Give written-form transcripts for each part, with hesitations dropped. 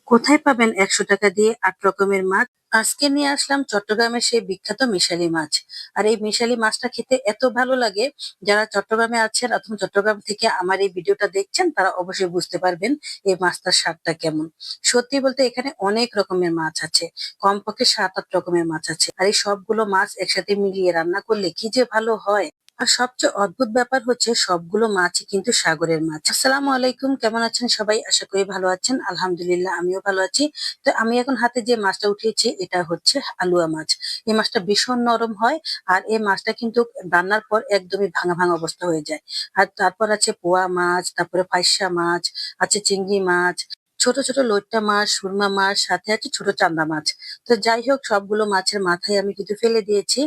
কোথায় পাবেন ১০০ টাকা দিয়ে ৮ রকমের মাছ? আজকে নিয়ে আসলাম চট্টগ্রামের সেই বিখ্যাত মিশালি মাছ। আর এই মিশালি মাছটা খেতে এত ভালো লাগে, যারা চট্টগ্রামে আছেন অথবা চট্টগ্রাম থেকে আমার এই ভিডিওটা দেখছেন তারা অবশ্যই বুঝতে পারবেন এই মাছটার স্বাদটা কেমন। সত্যি বলতে এখানে অনেক রকমের মাছ আছে। কমপক্ষে ৭-৮ রকমের মাছ আছে। আর এই সবগুলো মাছ একসাথে মিলিয়ে রান্না করলে কি যে ভালো হয়। আর সবচেয়ে অদ্ভুত ব্যাপার হচ্ছে সবগুলো মাছই কিন্তু সাগরের মাছ। আসসালামু আলাইকুম, কেমন আছেন সবাই? আশা করি ভালো আছেন। আলহামদুলিল্লাহ আমিও ভালো আছি। তো আমি এখন হাতে যে মাছটা উঠিয়েছি এটা হচ্ছে আলুয়া মাছ। এই মাছটা ভীষণ নরম হয়। আর এই মাছটা কিন্তু রান্নার পর একদমই ভাঙা ভাঙা অবস্থা হয়ে যায়। আর তারপর আছে পোয়া মাছ, তারপরে ফাইসা মাছ, আছে চিংড়ি মাছ, ছোট ছোট লইট্টা মাছ, সুরমা মাছ, সাথে আছে ছোট চান্দা মাছ। তো যাই হোক, সবগুলো মাছের মাথায় আমি কিন্তু ফেলে দিয়েছি।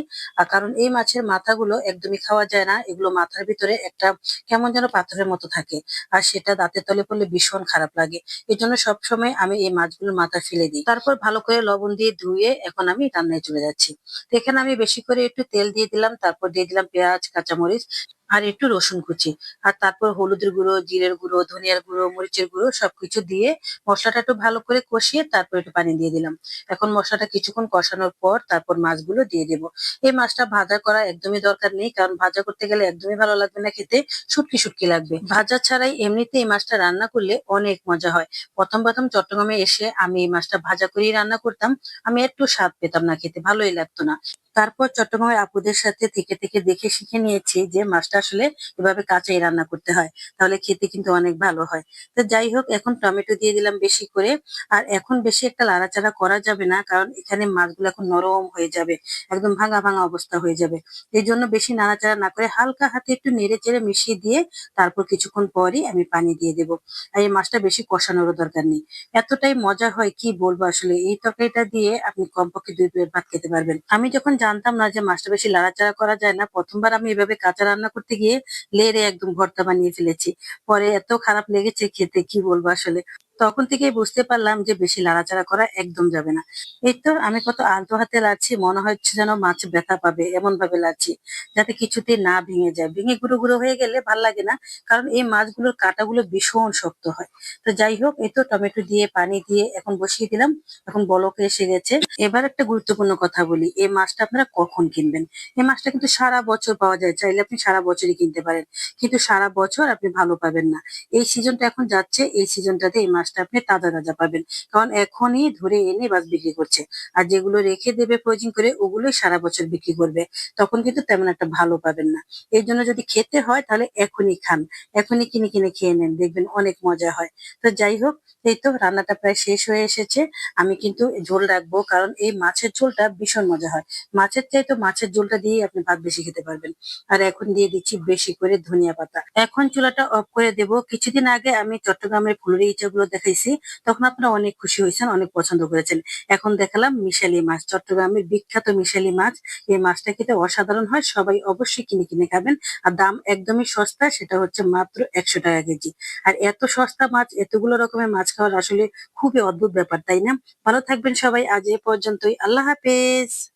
কারণ এই মাছের মাথাগুলো একদমই খাওয়া যায় না। এগুলো মাথার ভিতরে একটা কেমন যেন পাথরের মতো থাকে। আর সেটা দাঁতের তলে পড়লে ভীষণ খারাপ লাগে। এজন্য সবসময় আমি এই মাছগুলোর মাথা ফেলে দিই। তারপর ভালো করে লবণ দিয়ে ধুয়ে এখন আমি রান্নায় চলে যাচ্ছি। তো এখানে আমি বেশি করে একটু তেল দিয়ে দিলাম, তারপর দিয়ে দিলাম পেঁয়াজ, কাঁচামরিচ আর একটু রসুন কুচি। আর তারপর হলুদের গুঁড়ো, জিরের গুঁড়ো, ধনিয়ার গুঁড়ো, মরিচের গুঁড়ো সবকিছু দিয়ে মশলাটা একটু ভালো করে কষিয়ে তারপর একটু পানি দিয়ে দিলাম। এখন মশলাটা কিছুক্ষণ কষানোর পর তারপর মাছগুলো দিয়ে দেবো। এই মাছটা ভাজা করা একদমই দরকার নেই, কারণ ভাজা করতে গেলে একদমই ভালো লাগবে না খেতে, শুটকি শুটকি লাগবে। ভাজা ছাড়াই এমনিতে এই মাছটা রান্না করলে অনেক মজা হয়। প্রথম প্রথম চট্টগ্রামে এসে আমি এই মাছটা ভাজা করেই রান্না করতাম। আমি একটু স্বাদ পেতাম না, খেতে ভালোই লাগতো না। তারপর চট্টগ্রামের আপুদের সাথে থেকে থেকে দেখে শিখে নিয়েছি যে মাছটা আসলে এভাবে কাঁচাই রান্না করতে হয়, তাহলে খেতে কিন্তু অনেক ভালো হয়। তো যাই হোক, এখন টমেটো দিয়ে দিলাম বেশি করে। আর এখন বেশি একটা লাড়াচাড়া করা যাবে না, কারণ এখানে মাছগুলো এখন নরম হয়ে যাবে, একদম ভাঙা ভাঙা অবস্থা হয়ে যাবে। এই জন্য বেশি নাড়াচাড়া না করে হালকা হাতে একটু নেড়ে চেড়ে মিশিয়ে দিয়ে তারপর কিছুক্ষণ পরই আমি পানি দিয়ে দেবো। আর এই মাছটা বেশি কষানোরও দরকার নেই। এতটাই মজা হয় কি বলবো, আসলে এই তরকারিটা দিয়ে আপনি কমপক্ষে ২ প্লেট ভাত খেতে পারবেন। আমি যখন জানতাম না যে মাছটা বেশি নাড়াচাড়া করা যায় না, প্রথমবার আমি এভাবে কাঁচা রান্না করতে গিয়ে লেড়ে একদম ভর্তা বানিয়ে ফেলেছি। পরে এত খারাপ লেগেছে খেতে, কি বলবো আসলে। তখন থেকেই বুঝতে পারলাম যে বেশি নাড়াচাড়া করা একদম যাবে না। এই তো আমি কত আলতো হাতে লাড়ছি, মনে হচ্ছে যেন মাছ ব্যথা পাবে এমন ভাবে লাড়ছি, যাতে কিছুতেই না ভেঙে যায়। ভেঙে গুঁড়ো গুঁড়ো হয়ে গেলে ভাল লাগে না, কারণ এই মাছগুলোর কাঁটাগুলো ভীষণ শক্ত হয়। তো যাই হোক, এই তো টমেটো দিয়ে পানি দিয়ে এখন বসিয়ে দিলাম। এখন বলক এসে গেছে। এবার একটা গুরুত্বপূর্ণ কথা বলি, এই মাছটা আপনারা কখন কিনবেন? এই মাছটা কিন্তু সারা বছর পাওয়া যায়, চাইলে আপনি সারা বছরই কিনতে পারেন। কিন্তু সারা বছর আপনি ভালো পাবেন না। এই সিজনটা এখন যাচ্ছে, এই সিজনটাতে এই মাছটা আপনি তাজা তাজা পাবেন। কারণ এখনই ধরে এনে মাছ বিক্রি করছে। আর যেগুলো রেখে দেবে ফ্রোজিং করে, ওগুলোই সারা বছর বিক্রি করবে। তখন কিন্তু তেমন একটা ভালো পাবেন না। এই জন্য যদি খেতে হয় তাহলে এখনই খান। এখনই কিনে কিনে খেয়ে নেন, দেখবেন অনেক মজা হয়। তো যাই হোক, এই তো রান্নাটা প্রায় শেষ হয়ে এসেছে। আমি কিন্তু ঝোল রাখবো, কারণ এই মাছের ঝোলটা ভীষণ মজা হয়। মাছের চাইতে মাছের ঝোলটা দিয়েই আপনি ভাত বেশি খেতে পারবেন। আর এখন দিয়ে দিচ্ছি বেশি করে ধনিয়া পাতা। এখন চুলাটা অফ করে দেব। কিছুদিন আগে আমি চট্টগ্রামের ফুলুরি ইচাগুলো দেখাইছি, তখন আপনারা অনেক খুশি হয়েছেন, অনেক পছন্দ করেছেন। এখন দেখালাম মিশালি মাছ, চট্টগ্রামের বিখ্যাত মিশালি মাছ। এই মাছটা খেতে অসাধারণ হয়, সবাই অবশ্যই কিনে কিনে খাবেন। আর দাম একদমই সস্তা, সেটা হচ্ছে মাত্র ১০০ টাকা কেজি। আর এত সস্তা মাছ, এতগুলো রকমের মাছ খাওয়ার আসলে খুবই অদ্ভুত ব্যাপার, তাই না? ভালো থাকবেন সবাই, আজ এ পর্যন্তই। আল্লাহ হাফেজ।